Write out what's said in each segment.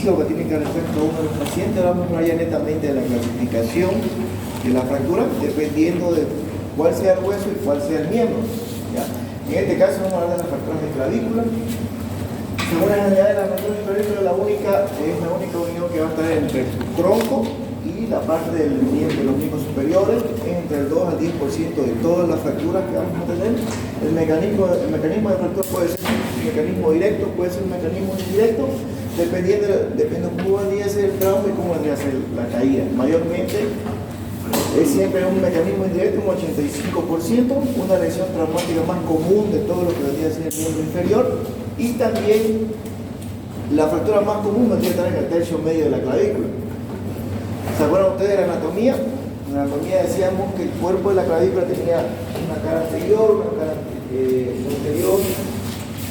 Lo que tiene que realizar cada uno de los pacientes. Ahora vamos a hablar ya netamente de la clasificación de la fractura, dependiendo de cuál sea el hueso y cuál sea el miembro. ¿Ya? En este caso vamos a hablar de las fracturas de clavícula. Según la generalidad de la fractura de clavícula, es la única unión que va a estar entre el tronco y la parte del miembro de los miembros superiores, entre el 2 al 10% de todas las fracturas que vamos a tener. El mecanismo de fractura puede ser un mecanismo directo, puede ser un mecanismo indirecto, dependiendo cómo vendría a ser el trauma y cómo vendría a ser la caída. Mayormente es siempre un mecanismo indirecto, un 85%, una lesión traumática más común de todo lo que vendría a ser el miembro inferior, y también la fractura más común vendría a estar en el tercio medio de la clavícula. ¿Se acuerdan ustedes de la anatomía? En la anatomía decíamos que el cuerpo de la clavícula tenía una cara anterior, una cara posterior,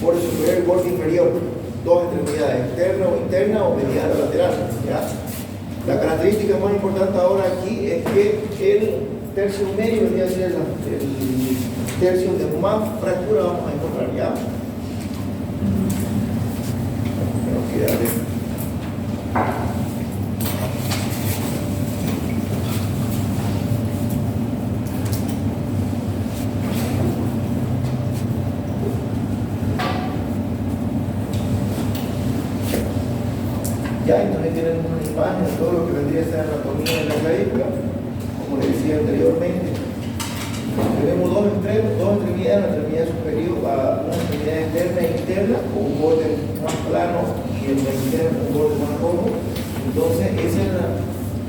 borde superior y borde inferior. Dos extremidades, externa o interna o medial o lateral. ¿Ya? La característica más importante ahora aquí es que el tercio medio vendría a ser el tercio donde más fractura vamos a encontrar. ¿Ya? Tengo que darle. Ya, entonces tienen una imagen de todo lo que vendría a ser la anatomía de la clavícula, como les decía anteriormente. Tenemos dos extremidades, una extremidad superior, una extremidad externa e interna, con un borde más plano y el interno un borde más rojo. Entonces, esa es la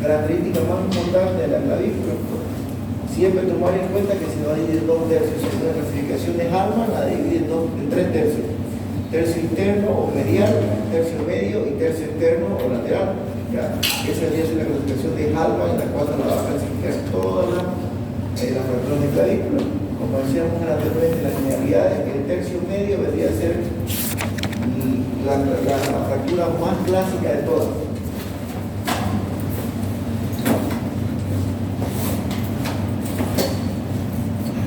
característica más importante de la clavícula. Siempre tomar en cuenta que se va a dividir en dos tercios. Si es una clasificación de Hallman, la divide en tres tercios. Tercio interno o medial, tercio medio y tercio externo o lateral. ¿Ya? Esa es la clasificación de Hallman, en la cual nos va a clasificar todas las fracturas de clavícula. Como decíamos anteriormente, la generalidad es que el tercio medio vendría a ser la fractura más clásica de todas.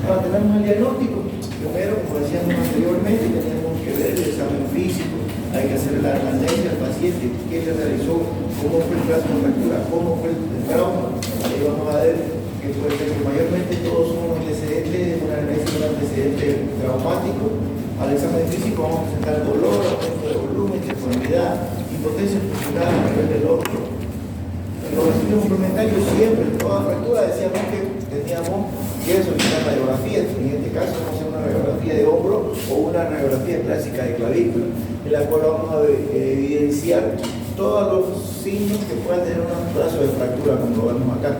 Ahora tenemos el diagnóstico. Primero, como decíamos anteriormente, tenemos que ver el examen físico, hay que hacer la anamnesia del paciente, qué se realizó, cómo fue el caso de fractura, cómo fue el trauma. Ahí vamos a ver que puede ser que mayormente todos son antecedentes, una anamnesia de un antecedente traumático. Al examen físico vamos a presentar dolor, aumento de volumen, deformidad, hipotensión funcional a nivel del hombro. En los estudios complementarios siempre, en toda fractura decíamos que teníamos que solicitar radiografías. En este caso vamos a hacer una radiografía de hombro o una radiografía clásica de clavícula, en la cual vamos a evidenciar todos los signos que puedan tener un brazo de fractura, como lo vemos acá.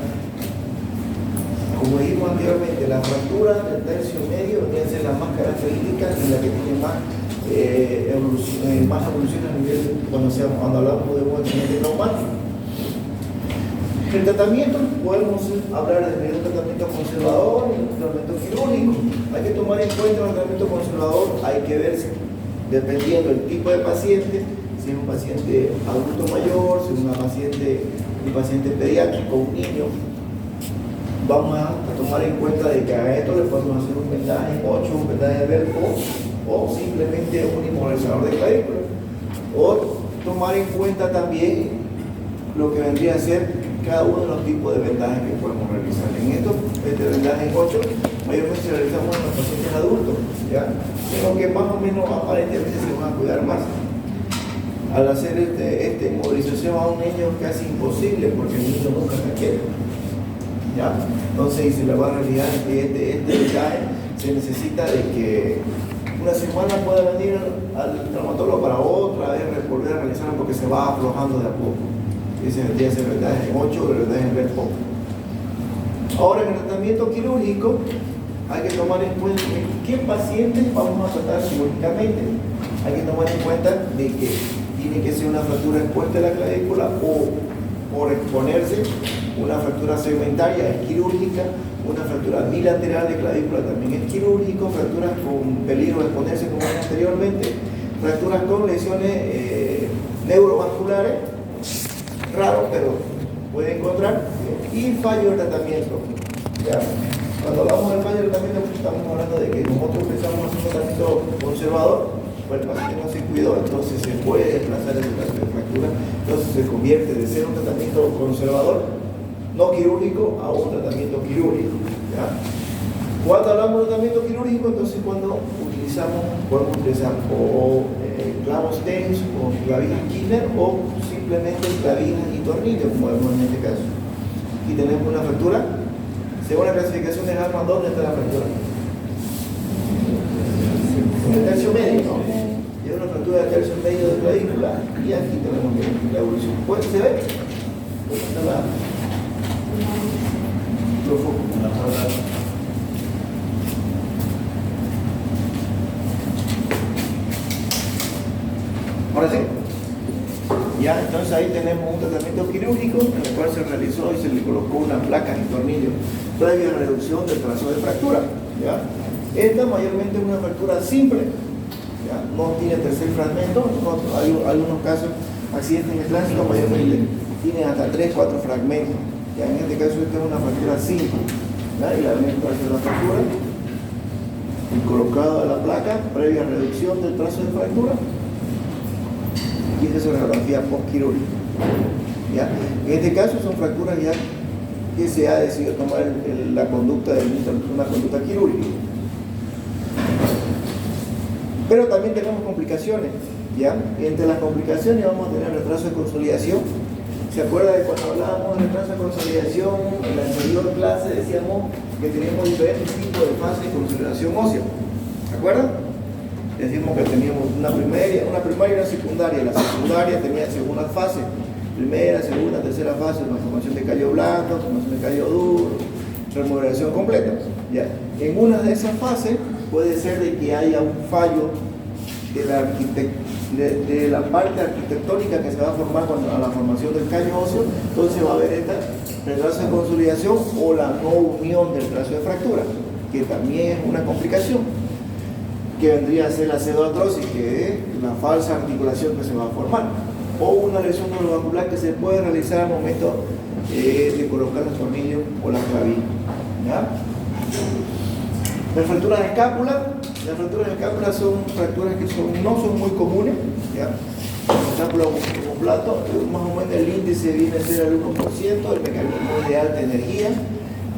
Como dijimos anteriormente, las fracturas del tercio medio deben ser las más características y las que tienen más evolución a nivel cuando hablamos de un accidente traumático. El tratamiento, podemos hablar de un tratamiento conservador y un tratamiento quirúrgico. Hay que tomar en cuenta el tratamiento conservador, hay que ver dependiendo del tipo de paciente, si es un paciente adulto mayor, si es un paciente pediátrico, un niño. Vamos a tomar en cuenta de que a esto le podemos hacer un vendaje 8, un vendaje de Velcro o simplemente un inmovilizador de clavícula. O tomar en cuenta también lo que vendría a ser cada uno de los tipos de vendajes que podemos realizar. En estos vendajes 8, mayormente realizamos en los pacientes adultos, ¿ya? Pero que más o menos aparentemente se van a cuidar más. Al hacer esta inmovilización a un niño es casi imposible porque el niño nunca se quiere. ¿Ya? Entonces, la realidad es que este vendaje se necesita de que una semana pueda venir al traumatólogo para otra vez volver a realizarlo porque se va aflojando de a poco. Ese vendría a ser vendaje en 8 o vendaje en red poco. Ahora, en el tratamiento quirúrgico hay que tomar en cuenta qué pacientes vamos a tratar quirúrgicamente. Hay que tomar en cuenta de que tiene que ser una fractura expuesta de la clavícula o por exponerse, una fractura segmentaria es quirúrgica, una fractura bilateral de clavícula también es quirúrgico, fracturas con peligro de exponerse como dije anteriormente, fracturas con lesiones neurovasculares, raro pero puede encontrar, y fallo de tratamiento. ¿Ya? Cuando hablamos del fallo de tratamiento estamos hablando de que nosotros empezamos a hacer un tratamiento conservador, pues el paciente no se cuidó, entonces se puede desplazar el caso de fractura. Entonces se convierte de ser un tratamiento conservador, no quirúrgico, a un tratamiento quirúrgico. ¿Ya? Cuando hablamos de tratamiento quirúrgico, entonces cuando podemos utilizar o clavos TENS o clavijas Kirchner o simplemente clavijas y tornillos, como vemos en este caso. Aquí tenemos una fractura. Según la clasificación de Hartmann, ¿dónde está la fractura? En el tercio medio, ¿no? Y es una fractura del tercio medio de clavícula y aquí tenemos la evolución. ¿Pues se ve? Lo foco con la palabra. Ahora sí. Ya, entonces ahí tenemos un tratamiento quirúrgico en el cual se realizó y se le colocó una placa y tornillo previa reducción del trazo de fractura. ¿Ya? Esta mayormente es una fractura simple, ¿ya? No tiene tercer fragmento, hay algunos casos, accidentes en el tránsito mayormente tienen hasta 3-4 fragmentos. ¿Ya? En este caso esta es una fractura simple, ¿ya? Y la vemos hacia la fractura y colocada la placa previa reducción del trazo de fractura. Y esta es una radiografía postquirúrgica. ¿Ya? En este caso son fracturas ya que se ha decidido tomar la conducta de una conducta quirúrgica. Pero también tenemos complicaciones, ¿ya? Entre las complicaciones vamos a tener retraso de consolidación. ¿Se acuerda de cuando hablábamos de retraso de consolidación? En la anterior clase decíamos que tenemos diferentes tipos de fases de consolidación ósea. ¿Se acuerdan? Decimos que teníamos una primaria y una secundaria. La secundaria tenía segunda fase, primera, segunda, tercera fase, la formación de callo blando, formación de callo duro, remodelación completa. ¿Ya? En una de esas fases puede ser de que haya un fallo de la parte arquitectónica que se va a formar cuando a la formación del callo óseo, entonces va a haber esta retraso de consolidación o la no unión del trazo de fractura, que también es una complicación, que vendría a ser la pseudoartrosis, que es la falsa articulación que se va a formar, o una lesión neurovascular que se puede realizar al momento de colocar los tornillos o las clavillas. ¿Ya? Las fracturas de escápula son fracturas que no son muy comunes. ¿Ya? La escápula como plato, más o menos el índice viene a ser el 1%, el mecanismo de alta energía.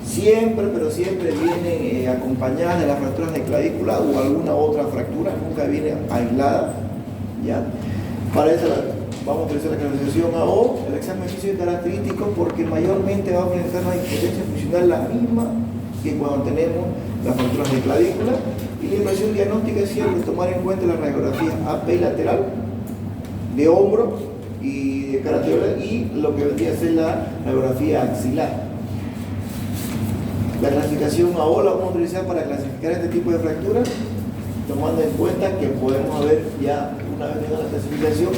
Siempre, pero siempre vienen acompañadas de las fracturas de clavícula o alguna otra fractura, nunca viene aislada. ¿Ya? Para eso vamos a utilizar la clasificación AO, el examen físico y característico, porque mayormente va a presentar una impotencia funcional la misma que cuando tenemos las fracturas de clavícula. Y la impresión diagnóstica es siempre tomar en cuenta la radiografía AP lateral, de hombro y de cara lateral, y lo que vendría a ser la radiografía axilar. La clasificación AO la vamos a utilizar para clasificar este tipo de fracturas, tomando en cuenta que podemos ver ya una vez en la clasificación,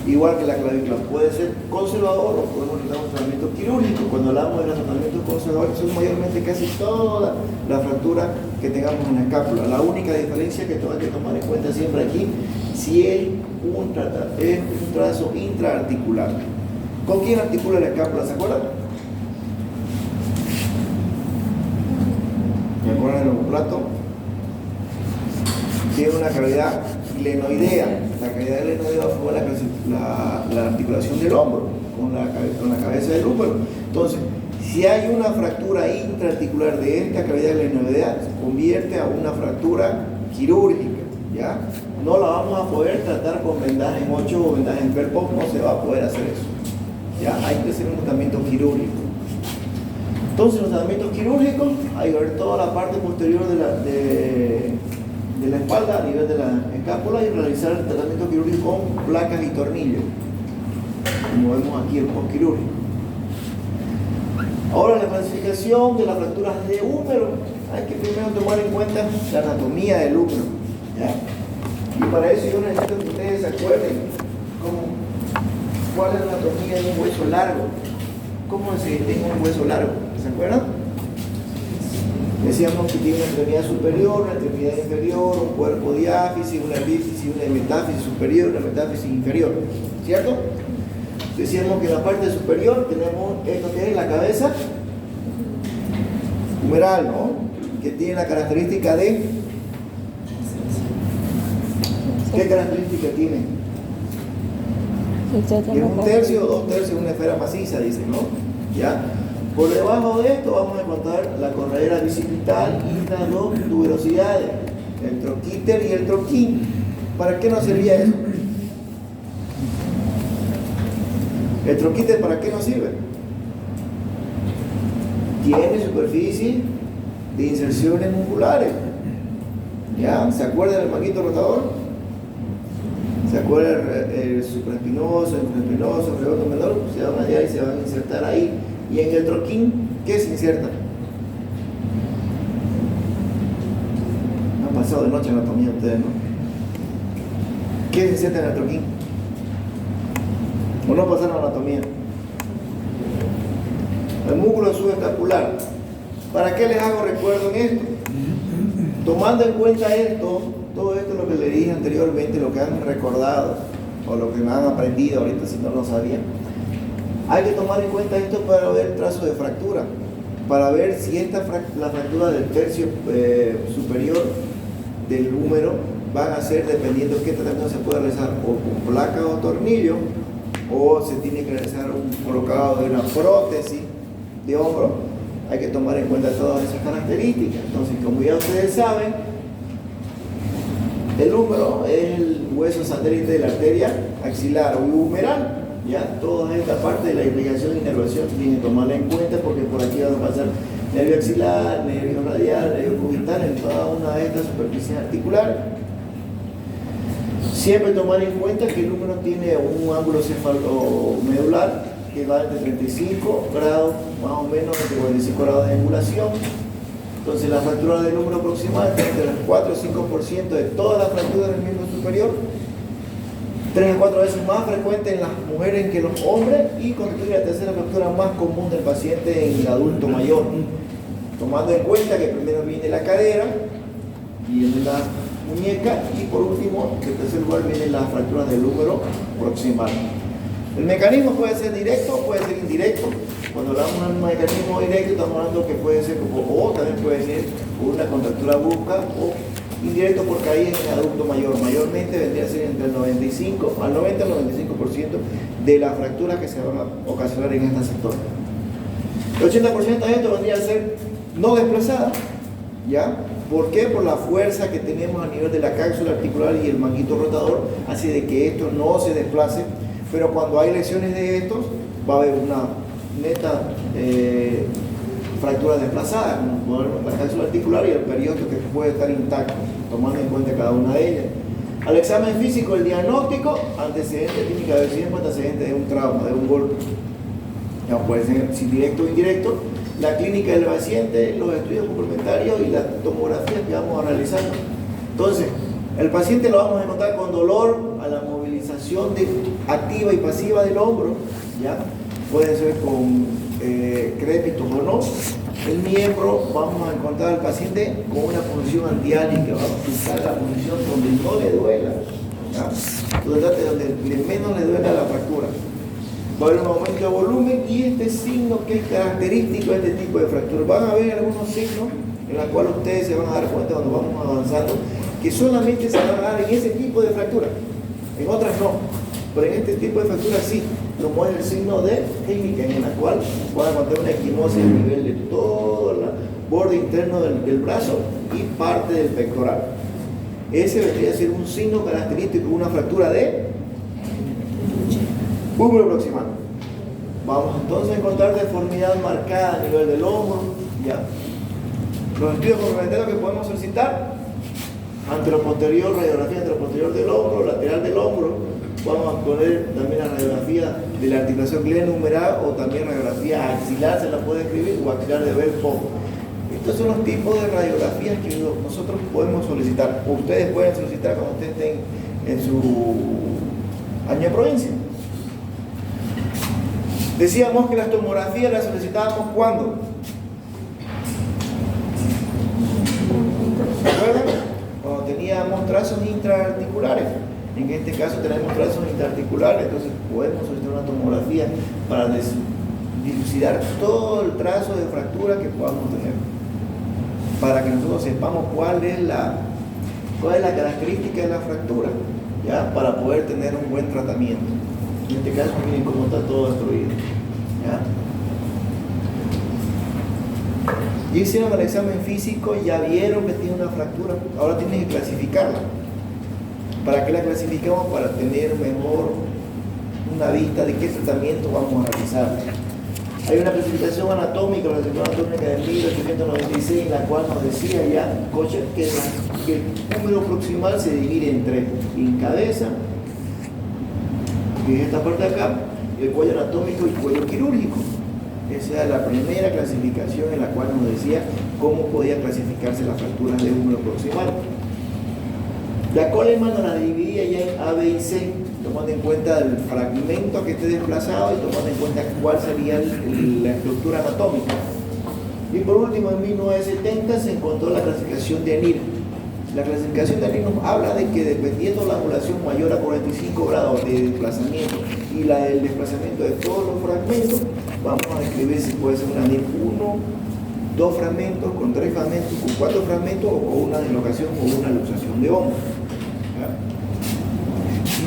igual que la clavícula, puede ser conservador o podemos realizar un tratamiento quirúrgico. Cuando hablamos de los tratamientos conservadores, son mayormente casi toda la fractura que tengamos en la escápula. La única diferencia que tengo que tomar en cuenta siempre aquí, si es un trazo intraarticular. ¿Con quién articula la escápula? ¿Se acuerdan? ¿Me acuerdan del omoplato? Tiene una cavidad glenoidea. La cavidad glenoidea va a formar la articulación del hombro con la cabeza del húmero. Entonces, si hay una fractura intraarticular de esta cavidad glenoidea, se convierte a una fractura quirúrgica. ¿Ya? No la vamos a poder tratar con vendaje en 8 o vendaje en PERPO, no se va a poder hacer eso. ¿Ya? Hay que hacer un tratamiento quirúrgico. Entonces, los tratamientos quirúrgicos, hay que ver toda la parte posterior de la espalda a nivel de la escápula y realizar el tratamiento quirúrgico con placas y tornillos, como vemos aquí el postquirúrgico. Ahora, la clasificación de las fracturas de húmero, hay que primero tomar en cuenta la anatomía del húmero. ¿Ya? Y para eso yo necesito que ustedes se acuerden cuál es la anatomía de un hueso largo, cómo se distingue un hueso largo. ¿Se acuerdan? Decíamos que tiene una extremidad superior, una extremidad inferior, un cuerpo diáfisis, una epífisis, una metáfisis superior, una metáfisis inferior. ¿Cierto? Decíamos que en la parte superior tenemos esto que es la cabeza humeral, ¿no? Que tiene la característica de... ¿Qué característica tiene? Que es un tercio o 2 tercios de una esfera maciza, dicen, ¿no? ¿Ya? Por debajo de esto vamos a encontrar la corredera bicipital y las dos tuberosidades, el troquíter y el troquín. ¿Para qué nos servía eso? ¿El troquíter para qué nos sirve? Tiene superficie de inserciones musculares. ¿Ya? ¿Se acuerdan del manguito rotador? ¿Se acuerdan el supraespinoso, el infraespinoso, el redondo menor? Se van a hallar y se van a insertar ahí. Y en el troquín, ¿qué se inserta? Han pasado de noche anatomía ustedes, ¿no? ¿Qué se inserta en el troquín? ¿O no pasaron anatomía? El músculo subescapular. ¿Para qué les hago recuerdo en esto? Tomando en cuenta esto, todo esto lo que le dije anteriormente, lo que han recordado o lo que me han aprendido ahorita si no lo sabían, hay que tomar en cuenta esto para ver el trazo de fractura, para ver si la fractura del tercio superior del húmero van a ser dependiendo de qué tratamiento se puede realizar, o con placa o tornillo, o se tiene que realizar un colocado de una prótesis de hombro. Hay que tomar en cuenta todas esas características. Entonces, como ya ustedes saben, el húmero es el hueso satélite de la arteria axilar o humeral. Ya, toda esta parte de la irrigación y inervación tienen que tomarla en cuenta porque por aquí van a pasar nervio axilar, nervio radial, nervio cubital en toda una de estas superficies articulares. Siempre tomar en cuenta que el húmero tiene un ángulo cefalomedular que va entre 35 grados, más o menos entre 45 grados de angulación. Entonces la fractura del húmero proximal es entre el 4 y 5% de todas las fracturas del miembro superior, 3 a 4 veces más frecuente en las mujeres que en los hombres, y constituye la tercera fractura más común del paciente en el adulto mayor. Tomando en cuenta que primero viene la cadera, viene la muñeca y por último, en tercer lugar, vienen las fracturas del húmero proximal. El mecanismo puede ser directo o puede ser indirecto. Cuando hablamos de un mecanismo directo, estamos hablando que puede ser o también puede ser una contractura brusca o indirecto por caída en el adulto mayor. Mayormente vendría a ser entre el 95 al 90 al 95% de las fracturas que se van a ocasionar en este sector. El 80% de esto vendría a ser no desplazada, ¿ya? ¿Por qué? Por la fuerza que tenemos a nivel de la cápsula articular y el manguito rotador, así de que esto no se desplace. Pero cuando hay lesiones de estos, va a haber una neta fractura desplazada, como la cápsula articular y el periósteo que puede estar intacto, tomando en cuenta cada una de ellas. Al examen físico, el diagnóstico, antecedente, tiene que haber siempre antecedente de un trauma, de un golpe. Ya puede ser si directo o indirecto, la clínica del paciente, los estudios complementarios y las tomografías que vamos a realizar. Entonces, el paciente lo vamos a encontrar con dolor a la movilización activa y pasiva del hombro, ¿ya? Puede ser con crépitos o no. El miembro, vamos a encontrar al paciente con una posición antiálica, vamos a fijar la posición donde no le duela, ¿ya? Donde menos le duela la fractura. Va a haber un aumento de volumen y este signo que es característico de este tipo de fractura. Van a ver algunos signos en los cuales ustedes se van a dar cuenta cuando vamos avanzando, que solamente se van a dar en ese tipo de fractura, en otras no, pero en este tipo de fractura sí, como es el signo de Heineken, en la cual van a encontrar una equimosis a nivel de todo el borde interno del brazo y parte del pectoral. Ese vendría a ser un signo característico de una fractura de húmero proximal. Vamos entonces a encontrar deformidad marcada a nivel del hombro, ¿ya? Los estudios complementarios que podemos solicitar: anteroposterior, radiografía anteroposterior del hombro, lateral del hombro. Vamos a poner también la radiografía de la articulación glenohumeral o también radiografía axilar, se la puede escribir, o axilar de Bell-Fox. Estos son los tipos de radiografías que nosotros podemos solicitar. Ustedes pueden solicitar cuando ustedes estén en su año de provincia. Decíamos que las tomografías las solicitábamos ¿cuándo? ¿Se acuerdan? Cuando teníamos trazos intraarticulares. En este caso tenemos trazos intraarticulares, entonces podemos solicitar una tomografía para dilucidar todo el trazo de fractura que podamos tener, para que nosotros sepamos cuál es la característica de la fractura, ¿ya? Para poder tener un buen tratamiento. En este caso, miren cómo está todo destruido. ¿Ya? Ya hicieron el examen físico, ya vieron que tiene una fractura, ahora tienen que clasificarla. ¿Para qué la clasificamos? Para tener mejor una vista de qué tratamiento vamos a realizar. Hay una clasificación anatómica, la clasificación anatómica de 1896, en la cual nos decía ya que el número proximal se divide en tres: en cabeza, que es esta parte de acá, el cuello anatómico y el cuello quirúrgico. Esa era la primera clasificación en la cual nos decía cómo podía clasificarse las fracturas de número proximal. La Coleman nos la dividía ya en A, B y C, tomando en cuenta el fragmento que esté desplazado y tomando en cuenta cuál sería la estructura anatómica. Y por último, en 1970 se encontró la clasificación de Anir. La clasificación de Anir nos habla de que dependiendo de la angulación mayor a 45 grados de desplazamiento y la del desplazamiento de todos los fragmentos, vamos a describir si puede ser un Anir 1, 2 fragmentos, con 3 fragmentos, con 4 fragmentos o una dislocación o una luxación de hombro.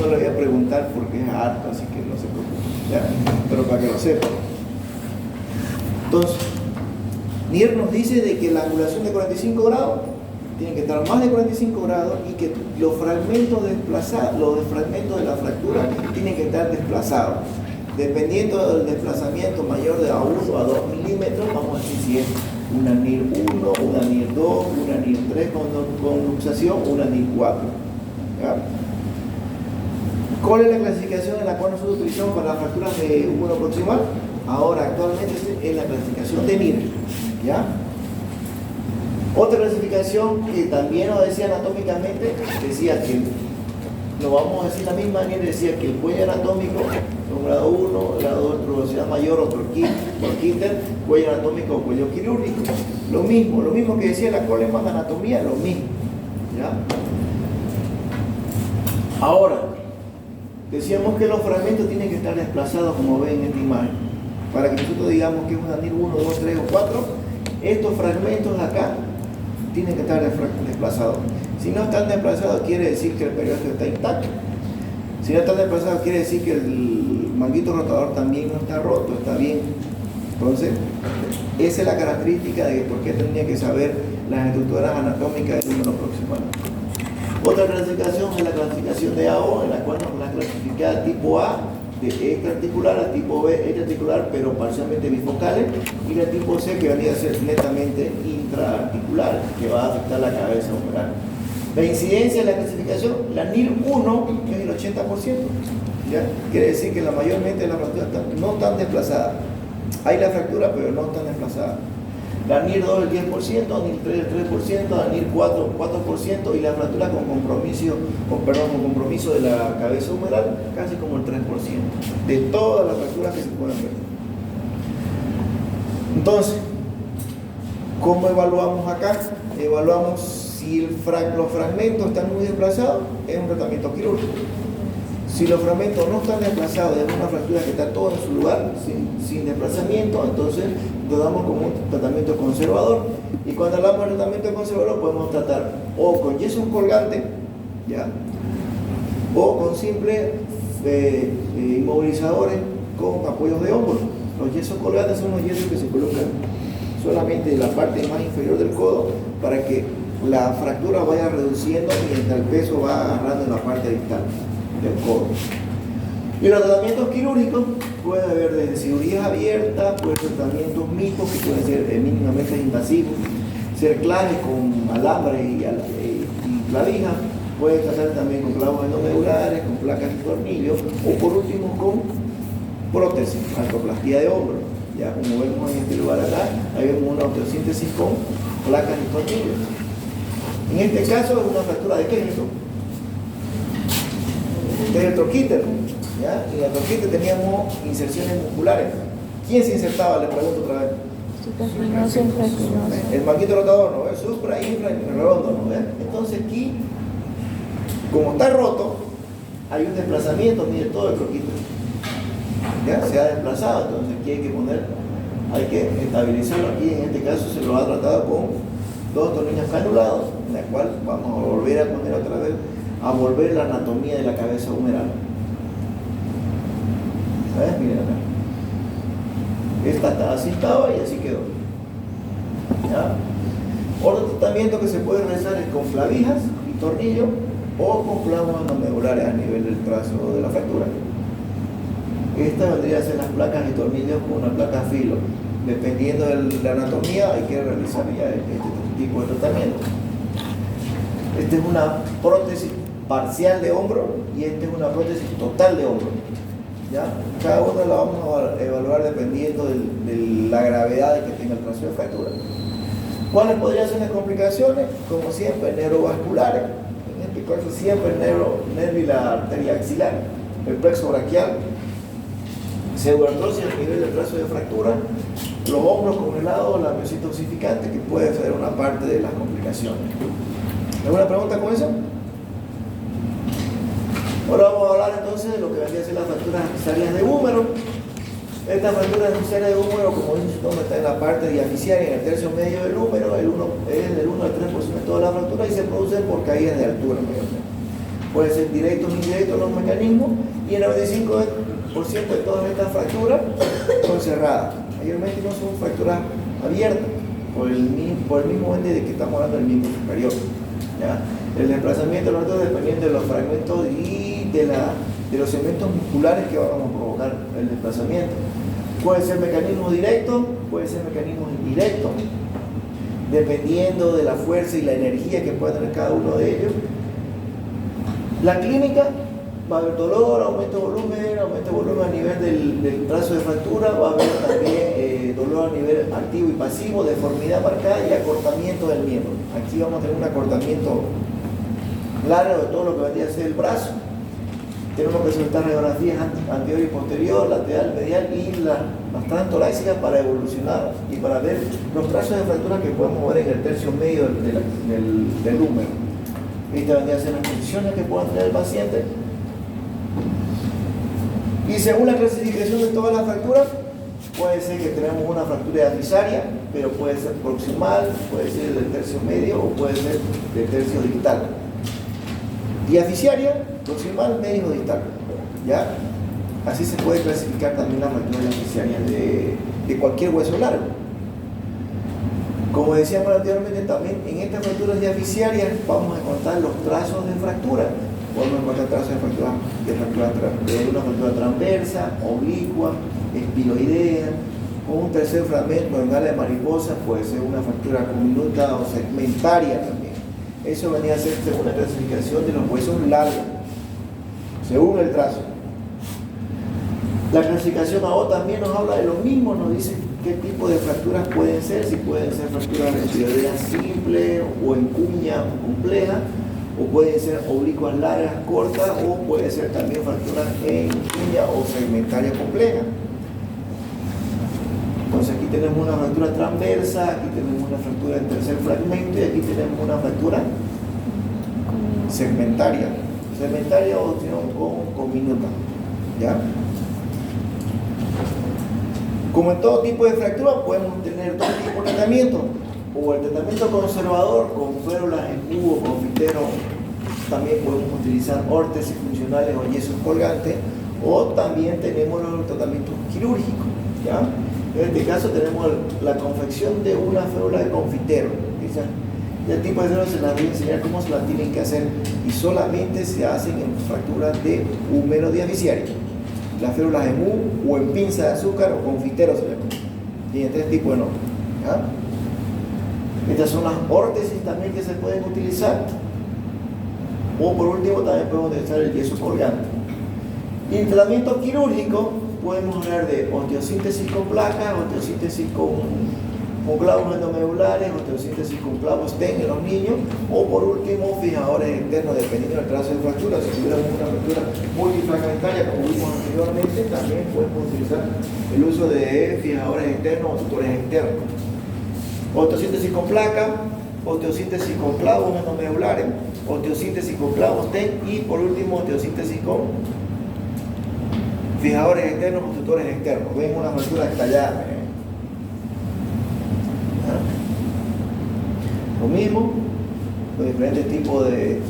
No le voy a preguntar porque es harto, así que no se preocupe, ¿ya? Pero para que lo sepan. Entonces, Nier nos dice de que la angulación de 45 grados tiene que estar más de 45 grados y que los fragmentos desplazados, los fragmentos de la fractura tienen que estar desplazados. Dependiendo del desplazamiento mayor de a 1 a 2 milímetros, vamos a decir si es una NIR 1, una NIR 2, una NIR 3 con luxación, una NIR 4. ¿Ya? ¿Cuál es la clasificación en la cual nosotros utilizamos para las fracturas de húmero proximal? Ahora, actualmente es la clasificación de NIR. ¿Ya? Otra clasificación que también nos decía anatómicamente, decía que, no vamos a decir la misma, NIR decía que el cuello anatómico, un grado 1, grado 2, velocidad mayor, otro quinter, cuello anatómico o cuello quirúrgico. Lo mismo que decía la Coleman de anatomía, lo mismo. ¿Ya? Ahora, decíamos que los fragmentos tienen que estar desplazados como ven en esta imagen. Para que nosotros digamos que es una NIR 1, 2, 3 o 4, estos fragmentos de acá tienen que estar desplazados. Si no están desplazados, quiere decir que el periósteo está intacto. Si no están desplazados, quiere decir que el manguito rotador también no está roto, está bien. Entonces, esa es la característica de por qué tendría que saber las estructuras anatómicas del número proximal. Otra clasificación es la clasificación de AO, en la cual nos la clasifica tipo A, de extraarticular, a tipo B, extraarticular, pero parcialmente bifocales, y la tipo C, que vendría a ser netamente intraarticular, que va a afectar la cabeza humeral. La incidencia de la clasificación, la NIR 1 es el 80%, ¿ya? Quiere decir que la mayormente las fracturas no están desplazadas. Hay la fractura, pero no están desplazadas. La NIR 2 el 10%, NIR 3 el 3%, la NIR 4 4% y la fractura con compromiso de la cabeza humeral casi como el 3% de todas las fracturas que se pueden ver. Entonces, ¿cómo evaluamos acá? Evaluamos si los fragmentos están muy desplazados, es un tratamiento quirúrgico. Si los fragmentos no están desplazados, es una fractura que está todo en su lugar, sin desplazamiento, entonces lo damos como un tratamiento conservador. Y cuando hablamos de tratamiento conservador, podemos tratar o con yesos colgantes, ¿ya? O con simples inmovilizadores con apoyos de hombro. Los yesos colgantes son los yesos que se colocan solamente en la parte más inferior del codo para que la fractura vaya reduciendo mientras el peso va agarrando en la parte distal del codo. Y los tratamientos quirúrgicos puede haber desde cirugías abiertas, puede ser tratamientos mixtos que pueden ser mínimamente invasivos, ser claves con alambre y clavija, puede tratar también con clavos endomedulares, con placas y tornillos, o por último con prótesis, artroplastia de hombro. Ya como vemos en este lugar acá, ahí vemos una osteosíntesis con placas y tornillos. En este caso es una fractura de Kennesaw. Desde el troquíter, ¿ya? En el troquíter teníamos inserciones musculares. ¿Quién se insertaba? Le pregunto otra vez. El manguito rotador, ¿no? El supra, infra, el redondo, ¿no? Entonces aquí, como está roto, hay un desplazamiento, mire todo el troquíter. ¿Ya? Se ha desplazado, entonces aquí hay que estabilizarlo. Aquí en este caso se lo ha tratado con 2 tornillos canulados, en la cual vamos a volver a poner otra vez a volver la anatomía de la cabeza humeral. Miren acá. Así estaba y así quedó. ¿Ya? Otro tratamiento que se puede realizar es con clavijas y tornillos o con clavos endomedulares a nivel del trazo de la fractura. Esta vendría a ser las placas y tornillos con una placa filo. Dependiendo de la anatomía, hay que realizar ya este tipo de tratamiento. Esta es una prótesis parcial de hombro y esta es una prótesis total de hombro. ¿Ya? Cada una la vamos a evaluar dependiendo de la gravedad que tenga el trazo de fractura. ¿Cuáles podrían ser las complicaciones? Como siempre, neurovasculares. En este caso, siempre el nervio y la arteria axilar, el plexo braquial, pseudoartrosis a nivel del trazo de fractura, los hombros congelados, la miositis ossificante, que puede ser una parte de las complicaciones. ¿Alguna pregunta con eso? Ahora vamos a hablar entonces de lo que vendría a ser las fracturas aficiarias de húmero. Estas fracturas aficiarias de húmero, como dice su nombre, está en la parte diaficiaria, en el tercio medio del húmero, es del 1 al 3% de la fractura y se producen por caídas de altura mayormente. Puede ser directos o indirectos los mecanismos, y el 95% de todas estas fracturas son cerradas. Mayormente no son fracturas abiertas, por el mismo ende de que estamos hablando del miembro superior. ¿Ya? El desplazamiento de los fracturas dependiendo de los fragmentos y de los segmentos musculares que vamos a provocar el desplazamiento. Puede ser mecanismo directo, puede ser mecanismo indirecto, dependiendo de la fuerza y la energía que pueda tener cada uno de ellos. La clínica va a haber dolor, aumento de volumen a nivel del trazo de fractura, va a haber también dolor a nivel activo y pasivo, deformidad marcada y acortamiento del miembro. Aquí vamos a tener un acortamiento largo de todo lo que vendría a ser el brazo. Tenemos que soltar radiografías anterior y posterior, lateral, medial y las transtorácicas para evolucionar y para ver los trazos de fractura que podemos ver en el tercio medio del húmero. Estas vendrían a ser las posiciones que pueda tener el paciente. Y según la clasificación de todas las fracturas, puede ser que tenemos una fractura diafisaria, pero puede ser proximal, puede ser del tercio medio o puede ser del tercio distal. Diafisaria, proximal, medio o distal. ¿Ya? Así se puede clasificar también las fracturas diafisarias de cualquier hueso largo. Como decíamos anteriormente, también en estas fracturas diafisarias vamos a encontrar los trazos de fractura. Podemos encontrar trazos de una fractura transversa, oblicua, espiloidea, o un tercer fragmento en ala de mariposa, puede ser una fractura conminuta o segmentaria también. Eso venía a ser según la clasificación de los huesos largos, según el trazo. La clasificación AO también nos habla de lo mismo, nos dice qué tipo de fracturas pueden ser, si pueden ser fracturas espiloideas simples o en cuña compleja, o pueden ser oblicuas largas, cortas, o puede ser también fracturas en cuña o segmentaria compleja. Entonces aquí tenemos una fractura transversa, aquí tenemos una fractura en tercer fragmento y aquí tenemos una fractura segmentaria o con minuta. ¿Ya? Como en todo tipo de fractura podemos tener dos tipos de tratamiento, o el tratamiento conservador con férulas en cubo, confitero, también podemos utilizar órtesis funcionales o yesos colgantes, o también tenemos los tratamientos quirúrgicos. ¿Ya? En este caso tenemos la confección de una férula de confitero. El tipo de férula se las voy a enseñar cómo se las tienen que hacer y solamente se hacen en fracturas de húmero diaficiario. Las férulas en U o en pinza de azúcar o confitero se le llama. Tienen tres tipos de nombres. Estas son las órtesis también que se pueden utilizar. O por último también podemos utilizar el yeso colgante. Y en tratamiento quirúrgico podemos hablar de osteosíntesis con placas, osteosíntesis con clavos endomedulares, osteosíntesis con clavos TEN en los niños, o por último fijadores externos dependiendo del trazo de fractura. Si tuviéramos una fractura multifragmentaria como vimos anteriormente, también podemos utilizar el uso de fijadores externos o tutores externos. Osteosíntesis con placa, osteosíntesis con clavos endomedulares, osteosíntesis con clavos TEN y por último osteosíntesis con fijadores externos o tutores externos. Ven una fractura estallada. Lo mismo, con diferentes tipos de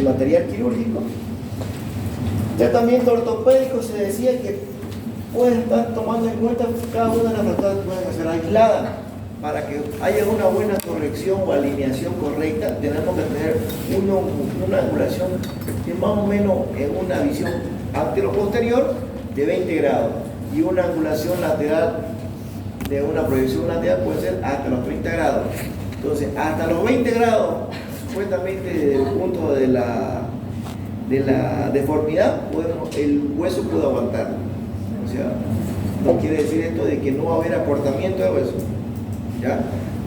material quirúrgico. Tratamiento ortopédico se decía que puede estar tomando en cuenta cada una de las fracturas que pueden ser aisladas. Para que haya una buena corrección o alineación correcta, tenemos que tener una angulación que más o menos en una visión antero-posterior de 20 grados y una angulación lateral de una proyección lateral puede ser hasta los 30 grados. Entonces, hasta los 20 grados, supuestamente desde el punto de la deformidad, el hueso puede aguantar. O sea, no quiere decir esto de que no va a haber acortamiento de hueso, ¿ya?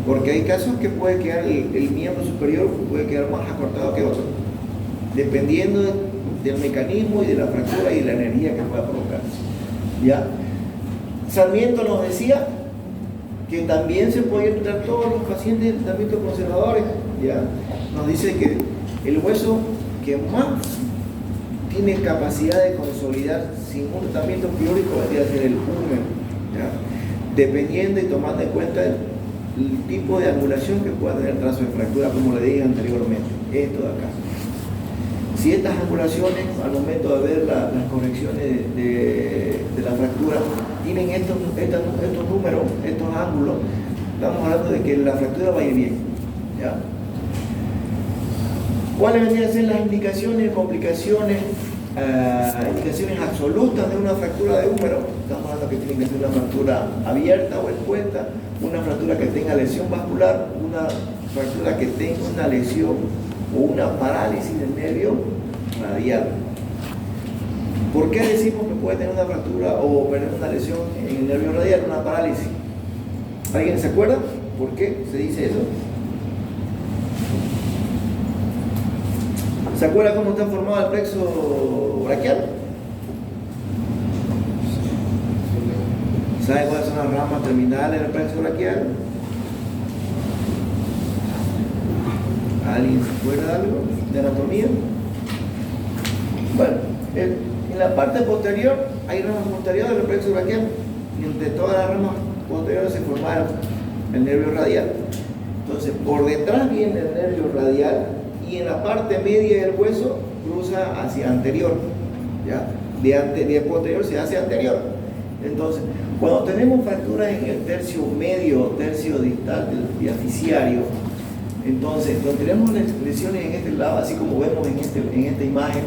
Porque hay casos que puede quedar el miembro superior puede quedar más acortado que otro, dependiendo del mecanismo y de la fractura y de la energía que pueda provocar, ¿ya? Sarmiento nos decía que también se puede tratar todos los pacientes de tratamientos conservadores, ¿ya? Nos dice que el hueso que más tiene capacidad de consolidar sin un tratamiento quirúrgico debería ser el húmero, ¿ya? Dependiendo y tomando en cuenta el tipo de angulación que pueda tener el trazo de fractura, como le dije anteriormente, esto de acá. Si estas angulaciones, al momento de ver las correcciones de la fractura, tienen estos números, estos ángulos, estamos hablando de que la fractura va a ir bien, ¿ya? ¿Cuáles vendrían a ser las indicaciones, complicaciones, indicaciones absolutas de una fractura de húmero? Estamos hablando que tiene que ser una fractura abierta o expuesta, una fractura que tenga lesión vascular, una fractura que tenga una lesión o una parálisis del nervio radial. ¿Por qué decimos que puede tener una fractura o perder una lesión en el nervio radial, una parálisis? ¿Alguien se acuerda por qué se dice eso? ¿Se acuerda cómo está formado el plexo braquial? ¿Sabe cuáles son las ramas terminales del plexo braquial? ¿Alguien se acuerda de algo de anatomía? Bueno, en la parte posterior hay ramas posteriores del plexo braquial y entre todas las ramas posteriores se formaron el nervio radial. Entonces, por detrás viene el nervio radial y en la parte media del hueso cruza hacia anterior, ¿ya? De posterior se hace anterior. Entonces, cuando tenemos fracturas en el tercio medio o tercio distal del diaficiario, entonces, cuando tenemos lesiones en este lado, así como vemos en esta imagen,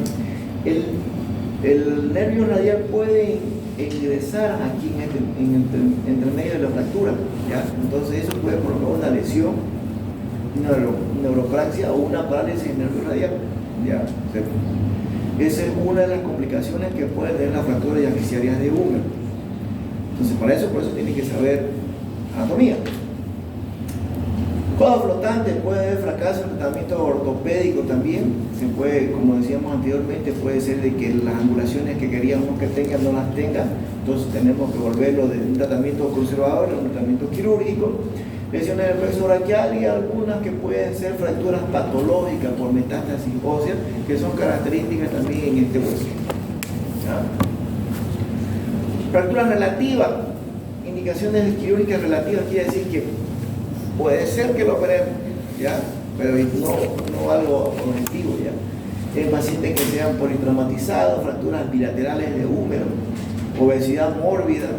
el nervio radial puede ingresar aquí entre medio de la fractura, ¿ya? Entonces, eso puede provocar una lesión, una neuropraxia o una parálisis del nervio radial, ¿ya? Esa es una de las complicaciones que puede tener la fractura diaficiaria de húmero. Entonces, por eso tiene que saber anatomía. Codo flotante, puede haber fracaso en tratamiento ortopédico también. Se puede, como decíamos anteriormente, puede ser de que las angulaciones que queríamos que tengan no las tengan. Entonces tenemos que volverlo de un tratamiento conservador a un tratamiento quirúrgico. Lesiones del plexo braquial y algunas que pueden ser fracturas patológicas por metástasis ósea, que son características también en este hueso, ¿ya? Fracturas relativas, indicaciones quirúrgicas relativas, quiere decir que puede ser que lo operemos, ¿ya? Pero no algo objetivo, ¿ya? En pacientes que sean politraumatizados, fracturas bilaterales de húmero, obesidad mórbida,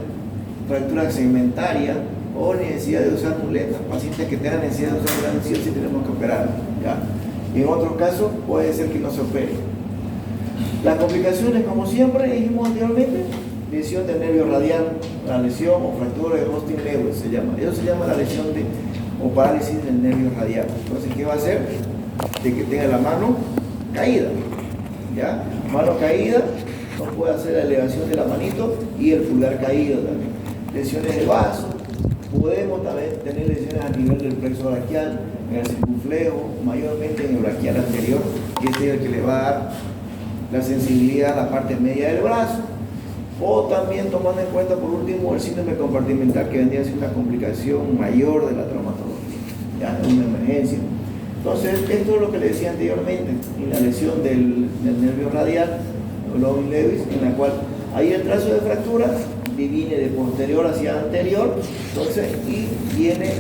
fractura segmentaria o necesidad de usar muletas, pacientes que tengan necesidad de usar muletas, sí tenemos que operar, ¿ya? En otros casos puede ser que no se opere. Las complicaciones, como siempre dijimos anteriormente, lesión del nervio radial, la lesión o fractura de Austin-Lewis se llama. Eso se llama la lesión o parálisis del nervio radial. Entonces, ¿qué va a hacer? De que tenga la mano caída, ¿ya? Mano caída, no puede hacer la elevación de la manito y el pulgar caído también. Lesiones de vaso, podemos también tener lesiones a nivel del plexo braquial, en el circunflejo, mayormente en el braquial anterior, que es el que le va a dar la sensibilidad a la parte media del brazo. O también tomando en cuenta por último el síndrome compartimental, que vendría a ser una complicación mayor de la traumatología, ya es una emergencia. Entonces, esto es lo que le decía anteriormente, en la lesión del nervio radial, o Austin-Lewis, en la cual ahí el trazo de fractura viene de posterior hacia anterior, entonces, y viene,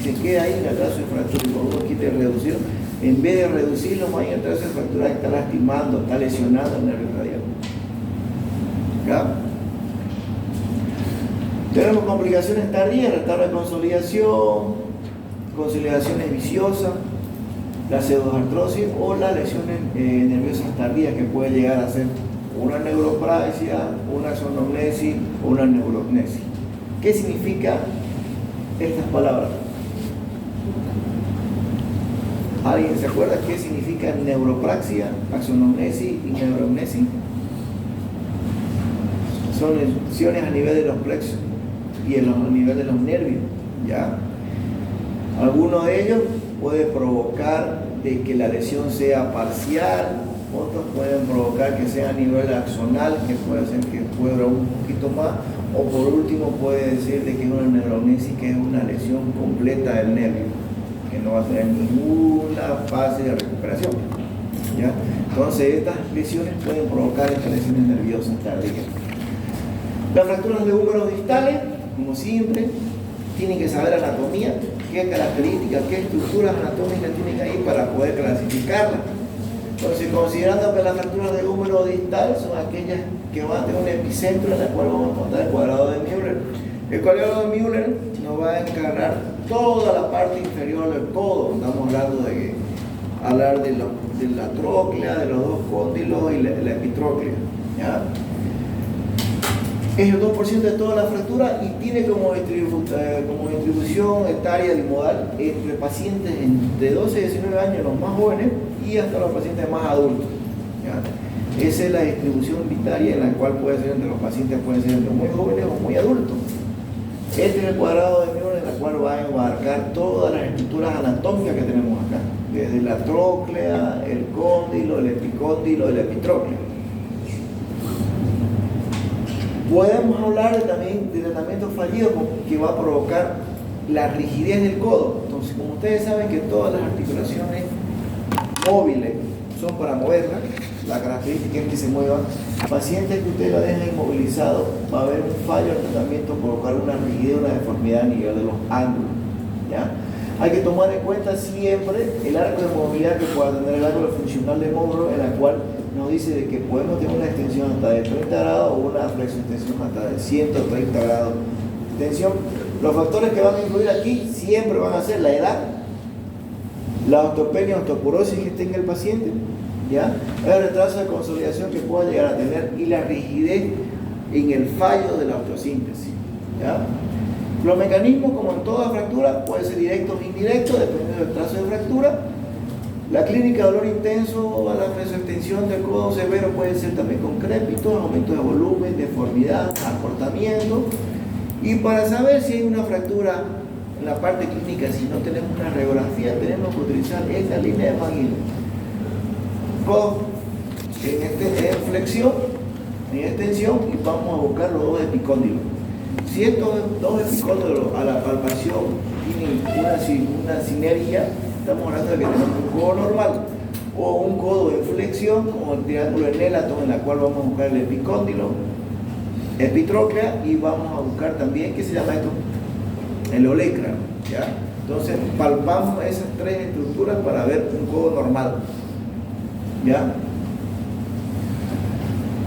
se queda ahí en el trazo de fractura, y cuando uno quiere reducirlo, en vez de reducirlo, más ahí el trazo de fractura está lastimando, está lesionando el nervio radial. ¿Ya? Tenemos complicaciones tardías, retardo de consolidaciones viciosas, la pseudoartrosis o las lesiones nerviosas tardías que puede llegar a ser una neuropraxia, una sonomnesis o una neurognesis. ¿Qué significa estas palabras? ¿Alguien se acuerda qué significa neuropraxia, axonomnesis y neurognesis? Son lesiones a nivel de los plexos y a nivel de los nervios, ¿ya? Alguno de ellos puede provocar de que la lesión sea parcial, otros pueden provocar que sea a nivel axonal, que puede ser que pueda durar un poquito más, o por último puede decir de que es una neurognesis, que es una lesión completa del nervio, que no va a tener ninguna fase de recuperación, ¿ya? Entonces estas lesiones pueden provocar estas lesiones nerviosas tardías. Las fracturas de húmeros distales, como siempre, tienen que saber anatomía, qué características, qué estructuras anatómicas tienen ahí para poder clasificarlas. Entonces, considerando que las fracturas de húmero distal son aquellas que van a tener un epicentro en el cual vamos a encontrar el cuadrado de Müller. El cuadrado de Müller nos va a encargar toda la parte inferior del codo. Estamos hablando de hablar de la tróclea, de los dos cóndilos y la epitróclea, ¿ya? Es el 2% de toda la fractura y tiene como distribución etaria bimodal entre pacientes entre 12 y 19 años, los más jóvenes, y hasta los pacientes más adultos, ¿ya? Esa es la distribución etaria en la cual puede ser entre los pacientes, pueden ser entre muy jóvenes o muy adultos. Este es el cuadrado de Müller en el cual va a abarcar todas las estructuras anatómicas que tenemos acá, desde la tróclea, el cóndilo, el epicóndilo, el epitrócleo. Podemos hablar también de tratamiento fallido que va a provocar la rigidez del codo. Entonces, como ustedes saben que todas las articulaciones móviles son para moverlas, la característica es que se muevan. Pacientes que ustedes lo dejan inmovilizado, va a haber un fallo en el tratamiento, provocar una rigidez, una deformidad a nivel de los ángulos, ¿ya? Hay que tomar en cuenta siempre el arco de movilidad que pueda tener el ángulo funcional de Monro, en la cual nos dice de que podemos tener una extensión hasta de 30 grados o una flexoextensión hasta de 130 grados de extensión. Los factores que van a influir aquí siempre van a ser la edad, la osteopenia, osteoporosis que tenga el paciente, ¿ya? El retraso de consolidación que pueda llegar a tener y la rigidez en el fallo de la osteosíntesis, ¿ya? Los mecanismos, como en toda fractura, pueden ser directos o indirectos, dependiendo del trazo de fractura. La clínica de dolor intenso a la flexoextensión del codo severo puede ser también con crépitos, aumento de volumen, deformidad, acortamiento. Y para saber si hay una fractura en la parte clínica, si no tenemos una radiografía, tenemos que utilizar esta línea de Van Gils. Codo en flexión, en extensión, y vamos a buscar los dos epicóndilos. Si estos dos epicóndilos a la palpación tienen una sinergia, estamos hablando de que tenemos un codo normal o un codo en flexión, como el triángulo en Nelaton, en la cual vamos a buscar el epicóndilo, epitróclea, y vamos a buscar también, ¿qué se llama esto? El olecrano, ¿ya? Entonces palpamos esas tres estructuras para ver un codo normal, ¿ya?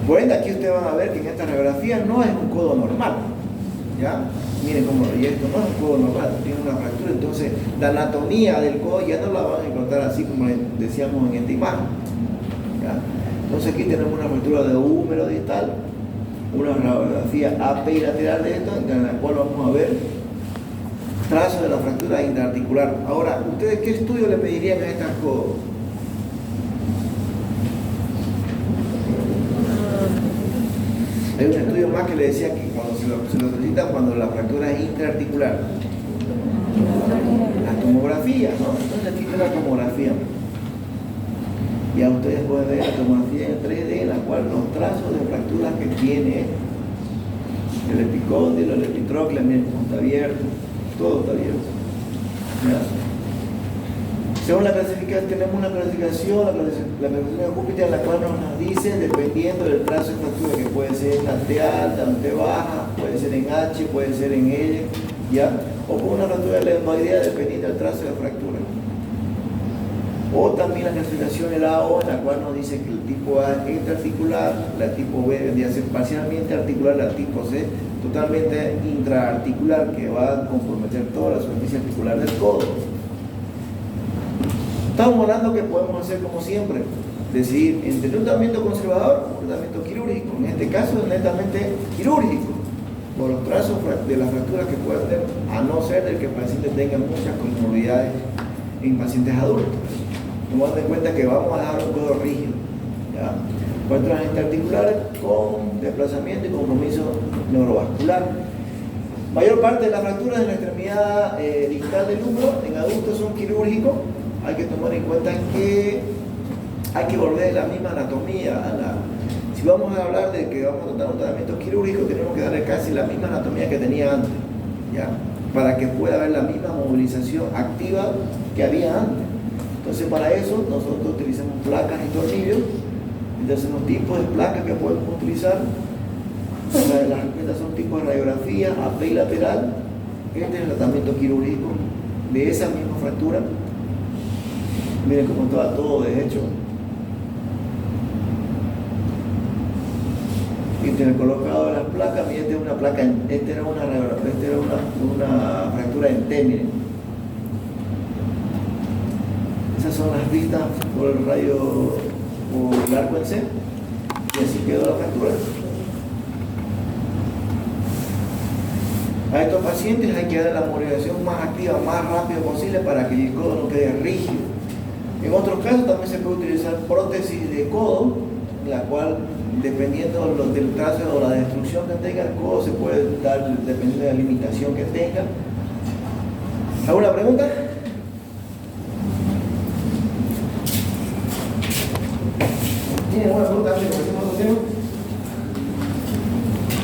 Por ende, aquí ustedes van a ver que en esta radiografía no es un codo normal, ¿ya? Miren cómo y esto no es un codo normal, tiene una fractura. Entonces la anatomía del codo ya no la van a encontrar así como decíamos en esta imagen, ¿ya? Entonces aquí tenemos una fractura de húmero distal, una radiografía apilateral de esto, en la cual vamos a ver trazos de la fractura intraarticular. Ahora, ¿ustedes qué estudio le pedirían a estas codos? Hay un estudio más que le decía que cuando se lo solicita cuando la fractura es intraarticular. La tomografía, ¿no? Entonces aquí está la tomografía. Ya ustedes pueden ver la tomografía en 3D, en la cual los trazos de fracturas que tiene el epicóndilo, el epitrócleo, miren cómo está abierto, todo está abierto, ¿ya? Según la clasificación, tenemos una clasificación, la clasificación de Júpiter, en la cual nos dice, dependiendo del trazo de fractura, que puede ser en T alta, en T baja, puede ser en H, puede ser en L, ¿ya? O con una fractura lemboidea, dependiendo del trazo de fractura. O también la clasificación de la O, en la cual nos dice que el tipo A es intraarticular, la tipo B vendría a ser parcialmente articular, la tipo C totalmente intraarticular, que va a comprometer toda la superficie articular del codo. Estamos hablando que podemos hacer como siempre, decidir entre un tratamiento conservador o un tratamiento quirúrgico. En este caso es netamente quirúrgico, por los trazos de las fracturas que puede tener, a no ser del que el paciente tenga muchas comorbilidades en pacientes adultos. Tomando en cuenta que vamos a dejar un codo rígido, ¿ya? Fracturas interarticulares con desplazamiento y compromiso neurovascular. Mayor parte de las fracturas de la extremidad distal del húmero en adultos son quirúrgicos. Hay que tomar en cuenta que hay que volver la misma anatomía si vamos a hablar de que vamos a tratar un tratamiento quirúrgico, tenemos que darle casi la misma anatomía que tenía antes, ¿ya? Para que pueda haber la misma movilización activa que había antes. Entonces, para eso nosotros utilizamos placas y tornillos. Entonces, los tipos de placas que podemos utilizar, estas son tipos de radiografía AP y lateral. Este es el tratamiento quirúrgico de esa misma fractura. Miren cómo estaba todo deshecho. Y tener colocado las placas. Miren, esta es una placa, esta era una fractura en T, miren. Esas son las vistas por el rayo o el arco en C. Y así quedó la fractura. A estos pacientes hay que dar la movilización más activa, más rápido posible para que el codo no quede rígido. En otros casos también se puede utilizar prótesis de codo, en la cual, dependiendo del trazo o la destrucción que tenga el codo, se puede dar dependiendo de la limitación que tenga. ¿Alguna pregunta?